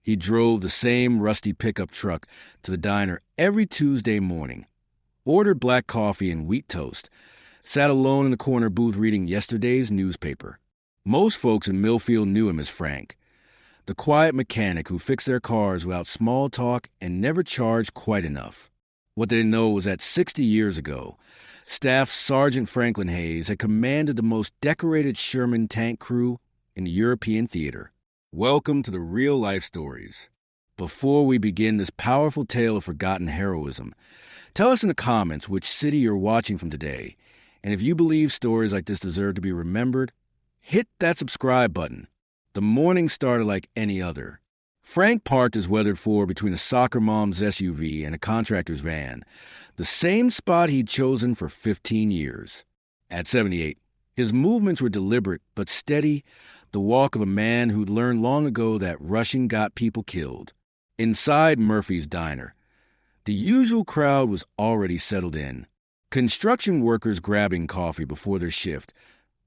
He drove the same rusty pickup truck to the diner every Tuesday morning, ordered black coffee and wheat toast, sat alone in the corner booth reading yesterday's newspaper. Most folks in Millfield knew him as Frank, the quiet mechanic who fixed their cars without small talk and never charged quite enough. What they didn't know was that 60 years ago, Staff Sergeant Franklin Hayes had commanded the most decorated Sherman tank crew in the European theater. Welcome to the Real Life Stories. Before we begin this powerful tale of forgotten heroism, tell us in the comments which city you're watching from today, and if you believe stories like this deserve to be remembered, hit that subscribe button. The morning started like any other. Frank parked his weathered Ford between a soccer mom's SUV and a contractor's van, the same spot he'd chosen for 15 years. At 78, his movements were deliberate but steady, the walk of a man who'd learned long ago that rushing got people killed. Inside Murphy's diner, the usual crowd was already settled in. Construction workers grabbing coffee before their shift,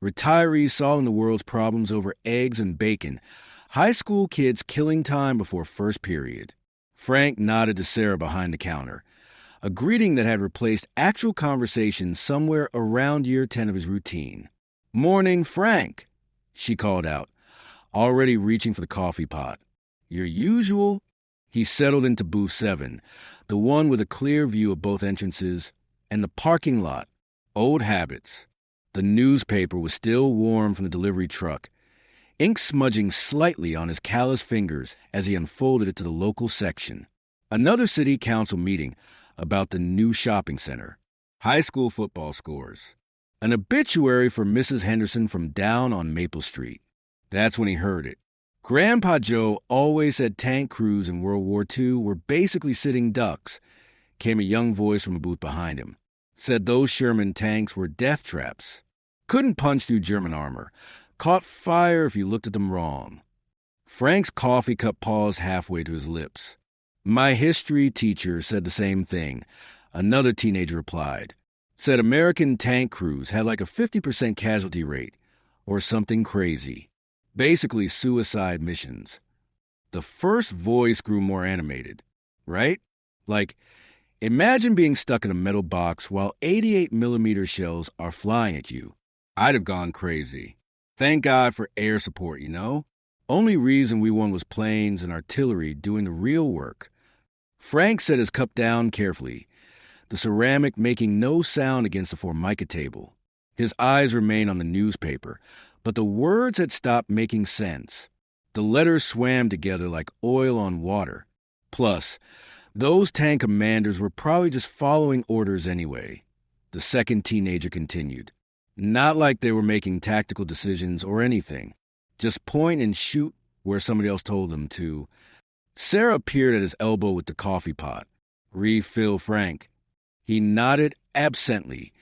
retirees solving the world's problems over eggs and bacon, high school kids killing time before first period. Frank nodded to Sarah behind the counter, a greeting that had replaced actual conversation somewhere around year 10 of his routine. "Morning, Frank," she called out, already reaching for the coffee pot. "Your usual?" He settled into booth 7, the one with a clear view of both entrances, and the parking lot. Old habits. The newspaper was still warm from the delivery truck, ink smudging slightly on his callous fingers as he unfolded it to the local section. Another city council meeting about the new shopping center. High school football scores. An obituary for Mrs. Henderson from down on Maple Street. That's when he heard it. Grandpa Joe always said tank crews in World War II were basically sitting ducks, came a young voice from a booth behind him. Said those Sherman tanks were death traps. Couldn't punch through German armor. Caught fire if you looked at them wrong. Frank's coffee cup paused halfway to his lips. My history teacher said the same thing. Another teenager replied. Said American tank crews had like a 50% casualty rate, or something crazy. Basically suicide missions. The first voice grew more animated, right? Like, imagine being stuck in a metal box while 88mm shells are flying at you. I'd have gone crazy. Thank God for air support, you know? Only reason we won was planes and artillery doing the real work. Frank set his cup down carefully, the ceramic making no sound against the Formica table. His eyes remained on the newspaper, but the words had stopped making sense. The letters swam together like oil on water. Plus, those tank commanders were probably just following orders anyway. The second teenager continued. Not like they were making tactical decisions or anything. Just point and shoot where somebody else told them to. Sarah appeared at his elbow with the coffee pot. Refill, Frank. He nodded absently,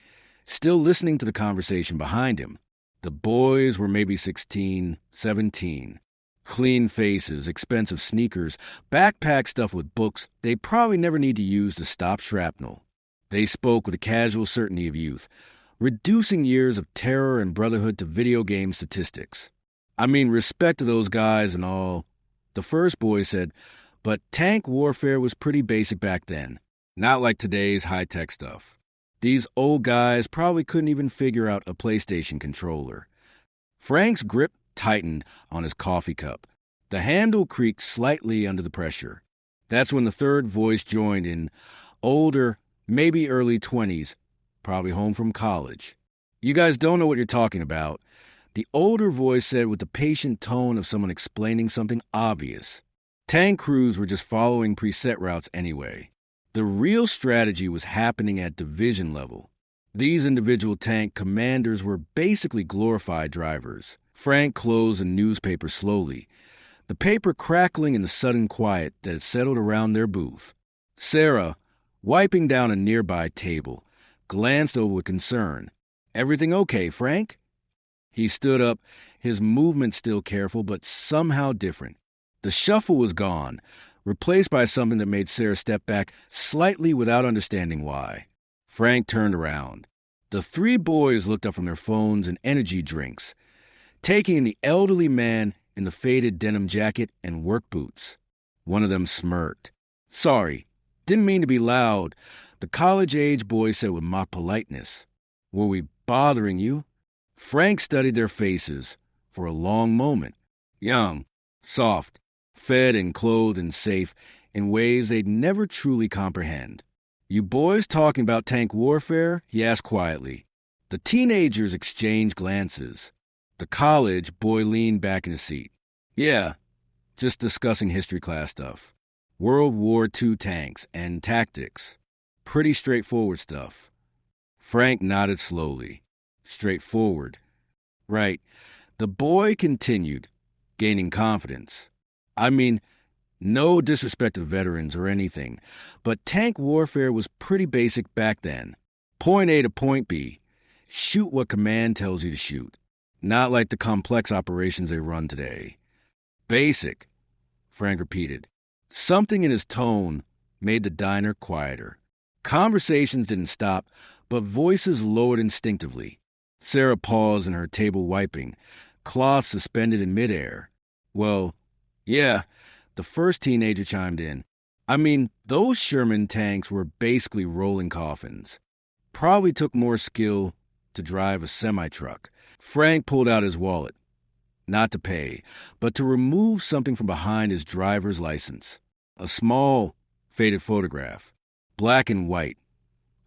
still listening to the conversation behind him. The boys were maybe 16, 17. Clean faces, expensive sneakers, backpack stuffed with books they probably never need to use to stop shrapnel. They spoke with a casual certainty of youth, reducing years of terror and brotherhood to video game statistics. I mean, respect to those guys and all. The first boy said, but tank warfare was pretty basic back then. Not like today's high-tech stuff. These old guys probably couldn't even figure out a PlayStation controller. Frank's grip tightened on his coffee cup. The handle creaked slightly under the pressure. That's when the third voice joined in, older, maybe early 20s, probably home from college. You guys don't know what you're talking about. The older voice said with the patient tone of someone explaining something obvious. Tank crews were just following preset routes anyway. The real strategy was happening at division level. These individual tank commanders were basically glorified drivers. Frank closed the newspaper slowly, the paper crackling in the sudden quiet that had settled around their booth. Sarah, wiping down a nearby table, glanced over with concern. Everything okay, Frank? He stood up, his movement still careful, but somehow different. The shuffle was gone, replaced by something that made Sarah step back slightly without understanding why. Frank turned around. The three boys looked up from their phones and energy drinks, taking in the elderly man in the faded denim jacket and work boots. One of them smirked. Sorry, didn't mean to be loud, the college-age boy said with mock politeness. Were we bothering you? Frank studied their faces for a long moment. Young, soft, fed and clothed and safe in ways they'd never truly comprehend. You boys talking about tank warfare? He asked quietly. The teenagers exchanged glances. The college boy leaned back in his seat. Yeah, just discussing history class stuff. World War II tanks and tactics. Pretty straightforward stuff. Frank nodded slowly. Straightforward. Right. The boy continued, gaining confidence. I mean, no disrespect to veterans or anything, but tank warfare was pretty basic back then. Point A to point B. Shoot what command tells you to shoot. Not like the complex operations they run today. Basic, Frank repeated. Something in his tone made the diner quieter. Conversations didn't stop, but voices lowered instinctively. Sarah paused in her table wiping, cloth suspended in midair. Well, yeah, the first teenager chimed in. I mean, those Sherman tanks were basically rolling coffins. Probably took more skill to drive a semi-truck. Frank pulled out his wallet. Not to pay, but to remove something from behind his driver's license. A small, faded photograph. Black and white.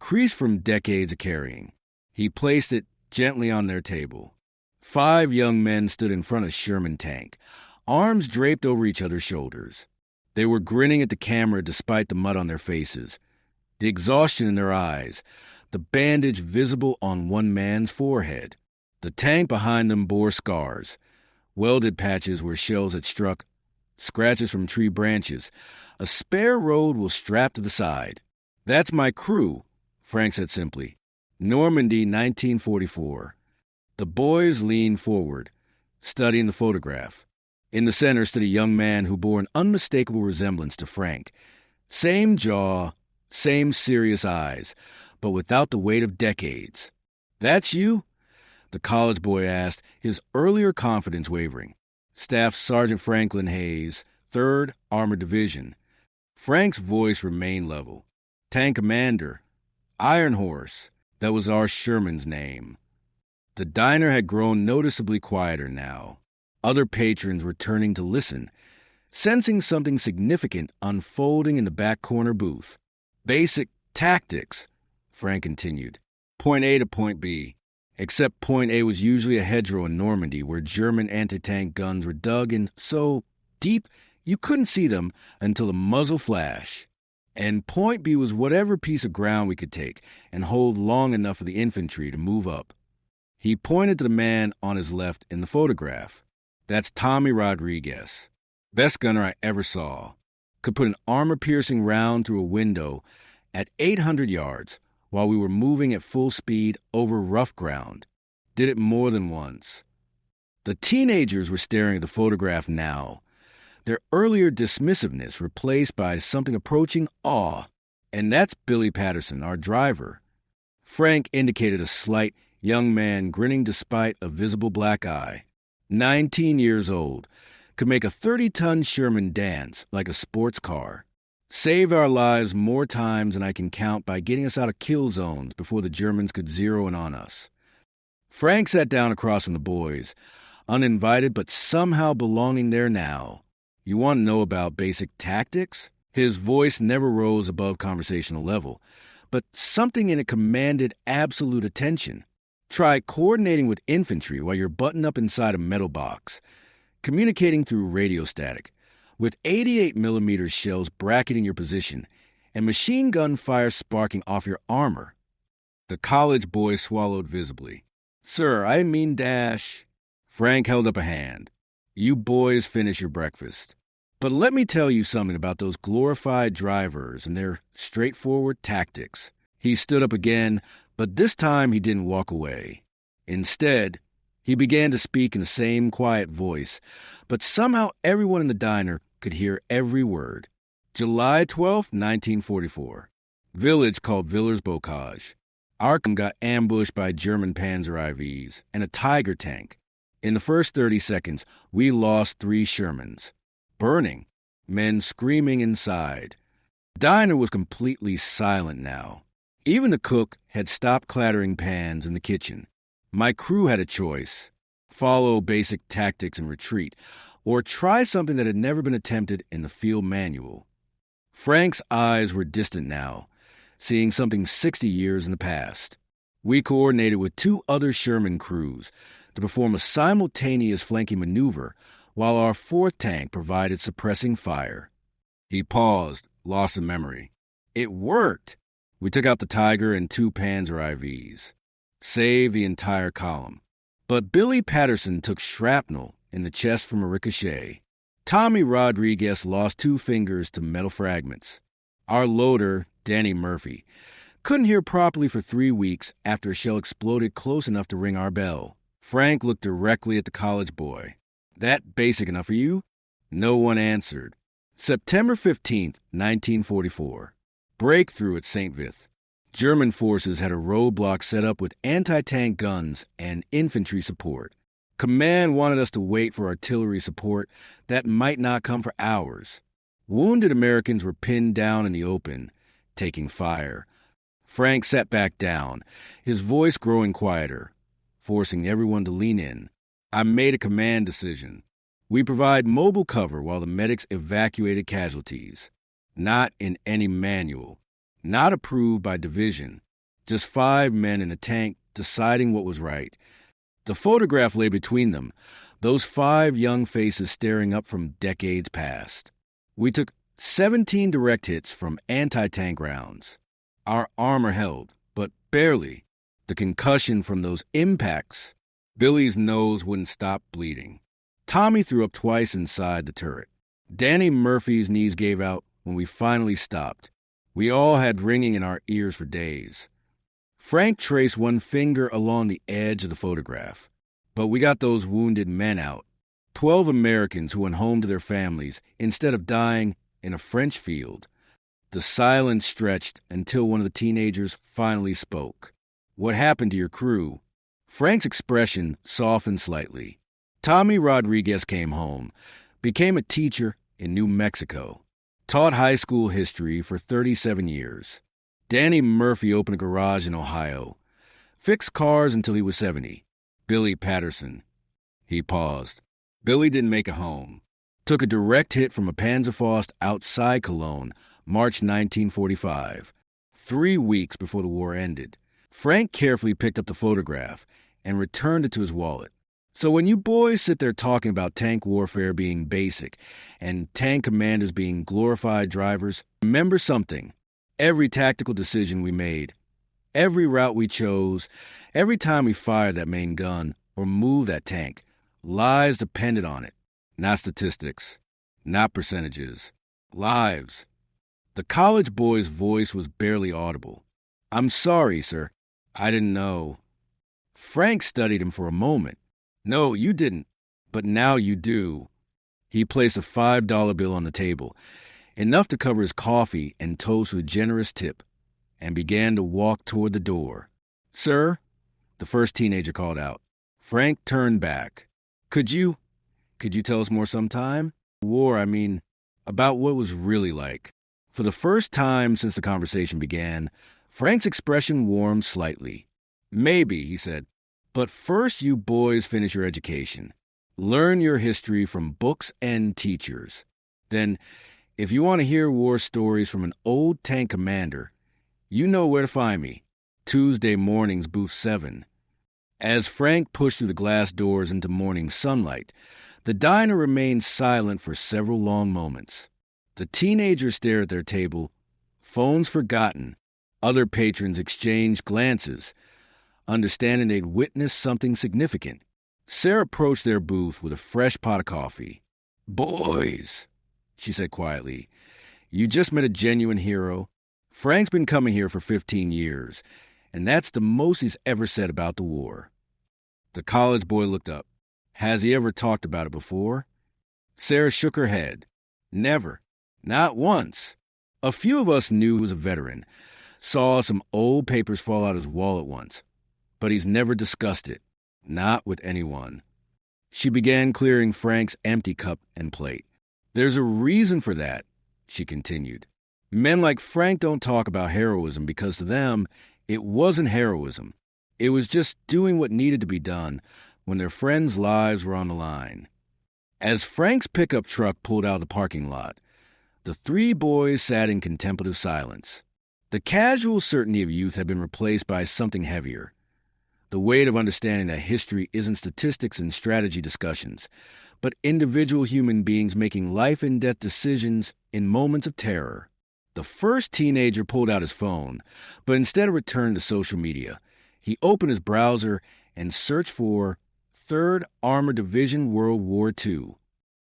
Creased from decades of carrying. He placed it gently on their table. 5 young men stood in front of Sherman tank, arms draped over each other's shoulders. They were grinning at the camera despite the mud on their faces, the exhaustion in their eyes, the bandage visible on one man's forehead. The tank behind them bore scars, welded patches where shells had struck, scratches from tree branches. A spare road was strapped to the side. That's my crew, Frank said simply. Normandy, 1944. The boys leaned forward, studying the photograph. In the center stood a young man who bore an unmistakable resemblance to Frank. Same jaw, same serious eyes, but without the weight of decades. That's you? The college boy asked, his earlier confidence wavering. Staff Sergeant Franklin Hayes, 3rd Armored Division. Frank's voice remained level. Tank Commander. Iron Horse. That was our Sherman's name. The diner had grown noticeably quieter now. Other patrons were turning to listen, sensing something significant unfolding in the back corner booth. Basic tactics, Frank continued. Point A to point B. Except point A was usually a hedgerow in Normandy where German anti-tank guns were dug in so deep you couldn't see them until the muzzle flash. And point B was whatever piece of ground we could take and hold long enough for the infantry to move up. He pointed to the man on his left in the photograph. That's Tommy Rodriguez. Best gunner I ever saw. Could put an armor-piercing round through a window at 800 yards while we were moving at full speed over rough ground. Did it more than once. The teenagers were staring at the photograph now, their earlier dismissiveness replaced by something approaching awe. And that's Billy Patterson, our driver. Frank indicated a slight young man grinning despite a visible black eye. 19 years old. Could make a 30-ton Sherman dance like a sports car. Saved our lives more times than I can count by getting us out of kill zones before the Germans could zero in on us. Frank sat down across from the boys, uninvited but somehow belonging there now. You want to know about basic tactics? His voice never rose above conversational level, but something in it commanded absolute attention. Try coordinating with infantry while you're buttoned up inside a metal box, communicating through radio static, with 88mm shells bracketing your position and machine gun fire sparking off your armor. The college boy swallowed visibly. Sir, I mean dash. Frank held up a hand. You boys finish your breakfast. But let me tell you something about those glorified drivers and their straightforward tactics. He stood up again, but this time he didn't walk away. Instead, he began to speak in the same quiet voice, but somehow everyone in the diner could hear every word. July 12, 1944. Village called Villers-Bocage. Our got ambushed by German Panzer IVs and a Tiger tank. In the first 30 seconds, we lost 3 Shermans. Burning. men screaming inside. The diner was completely silent now. Even the cook had stopped clattering pans in the kitchen. My crew had a choice: follow basic tactics and retreat, or try something that had never been attempted in the field manual. Frank's eyes were distant now, seeing something 60 years in the past. We coordinated with 2 other Sherman crews to perform a simultaneous flanking maneuver while our 4th tank provided suppressing fire. He paused, lost in memory. It worked! We took out the Tiger and 2 Panzer IVs. Saved the entire column. But Billy Patterson took shrapnel in the chest from a ricochet. Tommy Rodriguez lost 2 fingers to metal fragments. Our loader, Danny Murphy, couldn't hear properly for 3 weeks after a shell exploded close enough to ring our bell. Frank looked directly at the college boy. "That basic enough for you?" No one answered. September 15th, 1944. Breakthrough at Saint-Vith. German forces had a roadblock set up with anti-tank guns and infantry support. Command wanted us to wait for artillery support that might not come for hours. Wounded Americans were pinned down in the open, taking fire. Frank sat back down, his voice growing quieter, forcing everyone to lean in. I made a command decision. We provide mobile cover while the medics evacuated casualties. Not in any manual. Not approved by division. Just 5 men in a tank deciding what was right. The photograph lay between them, those 5 young faces staring up from decades past. We took 17 direct hits from anti-tank rounds. Our armor held, but barely. The concussion from those impacts. Billy's nose wouldn't stop bleeding. Tommy threw up twice inside the turret. Danny Murphy's knees gave out when we finally stopped. We all had ringing in our ears for days. Frank traced 1 finger along the edge of the photograph. But we got those wounded men out. 12 Americans who went home to their families instead of dying in a French field. The silence stretched until one of the teenagers finally spoke. "What happened to your crew?" Frank's expression softened slightly. Tommy Rodriguez came home, became a teacher in New Mexico, taught high school history for 37 years. Danny Murphy opened a garage in Ohio, fixed cars until he was 70. Billy Patterson. He paused. Billy didn't make it home. Took a direct hit from a Panzerfaust outside Cologne, March 1945, 3 weeks before the war ended. Frank carefully picked up the photograph and returned it to his wallet. "So when you boys sit there talking about tank warfare being basic and tank commanders being glorified drivers, remember something. Every tactical decision we made, every route we chose, every time we fired that main gun or moved that tank, lives depended on it. Not statistics, not percentages. Lives." The college boy's voice was barely audible. "I'm sorry, sir. I didn't know." Frank studied him for a moment. "No, you didn't. But now you do." He placed a $5 bill on the table, enough to cover his coffee and toast with a generous tip, and began to walk toward the door. "Sir," the first teenager called out. Frank turned back. Could you tell us more sometime? War, I mean, about what it was really like." For the first time since the conversation began, Frank's expression warmed slightly. "Maybe," he said. "But first you boys finish your education. Learn your history from books and teachers. Then, if you want to hear war stories from an old tank commander, you know where to find me. Tuesday mornings, booth 7. As Frank pushed through the glass doors into morning sunlight, the diner remained silent for several long moments. The teenagers stared at their table, phones forgotten. Other patrons exchanged glances, understanding they'd witnessed something significant. Sarah approached their booth with a fresh pot of coffee. "Boys," she said quietly, "you just met a genuine hero. Frank's been coming here for 15 years, and that's the most he's ever said about the war." The college boy looked up. "Has he ever talked about it before?" Sarah shook her head. "Never. Not once. A few of us knew he was a veteran, saw some old papers fall out of his wallet once, but he's never discussed it. Not with anyone." She began clearing Frank's empty cup and plate. There's a reason for that, she continued. Men like Frank don't talk about heroism because to them, it wasn't heroism. It was just doing what needed to be done when their friends' lives were on the line. As Frank's pickup truck pulled out of the parking lot, the three boys sat in contemplative silence. The casual certainty of youth had been replaced by something heavier. The weight of understanding that history isn't statistics and strategy discussions, but individual human beings making life-and-death decisions in moments of terror. The first teenager pulled out his phone, but instead of returning to social media, he opened his browser and searched for 3rd Armored Division World War II.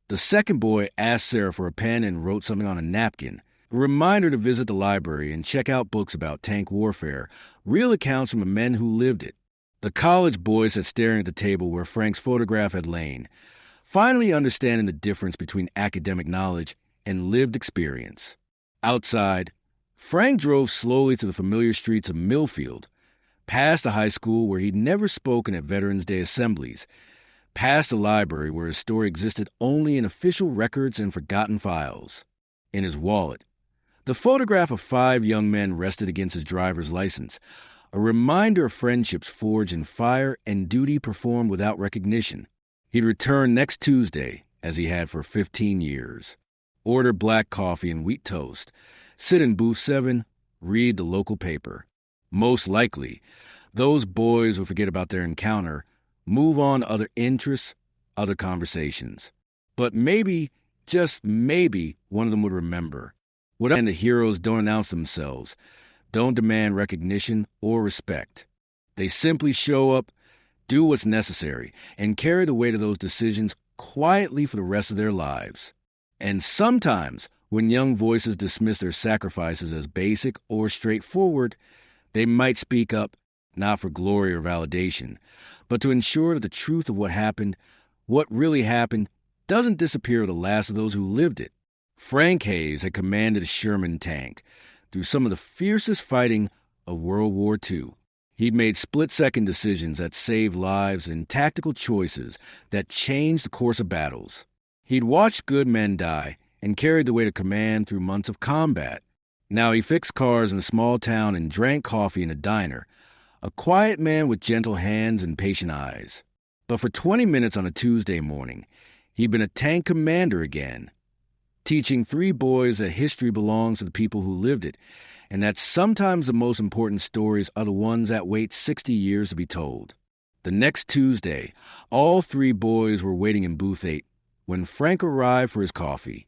The second boy asked Sarah for a pen and wrote something on a napkin, a reminder to visit the library and check out books about tank warfare, real accounts from the men who lived it. The college boy sat staring at the table where Frank's photograph had lain, finally understanding the difference between academic knowledge and lived experience. Outside, Frank drove slowly to the familiar streets of Millfield, past the high school where he'd never spoken at Veterans Day assemblies, past the library where his story existed only in official records and forgotten files. In his wallet, the photograph of 5 young men rested against his driver's license, a reminder of friendships forged in fire and duty performed without recognition. He'd return next Tuesday, as he had for 15 years. Order black coffee and wheat toast, sit in booth 7, read the local paper. Most likely, those boys would forget about their encounter, move on to other interests, other conversations. But maybe, just maybe, one of them would remember. And the heroes don't announce themselves, don't demand recognition or respect. They simply show up, do what's necessary, and carry the weight of those decisions quietly for the rest of their lives. And sometimes, when young voices dismiss their sacrifices as basic or straightforward, they might speak up, not for glory or validation, but to ensure that the truth of what really happened, doesn't disappear with the last of those who lived it. Frank Hayes had commanded a Sherman tank through some of the fiercest fighting of World War II. He'd made split-second decisions that saved lives and tactical choices that changed the course of battles. He'd watched good men die and carried the weight of command through months of combat. Now he fixed cars in a small town and drank coffee in a diner, a quiet man with gentle hands and patient eyes. But for 20 minutes on a Tuesday morning, he'd been a tank commander again, teaching 3 boys that history belongs to the people who lived it, and that sometimes the most important stories are the ones that wait 60 years to be told. The next Tuesday, all 3 boys were waiting in booth 8 when Frank arrived for his coffee.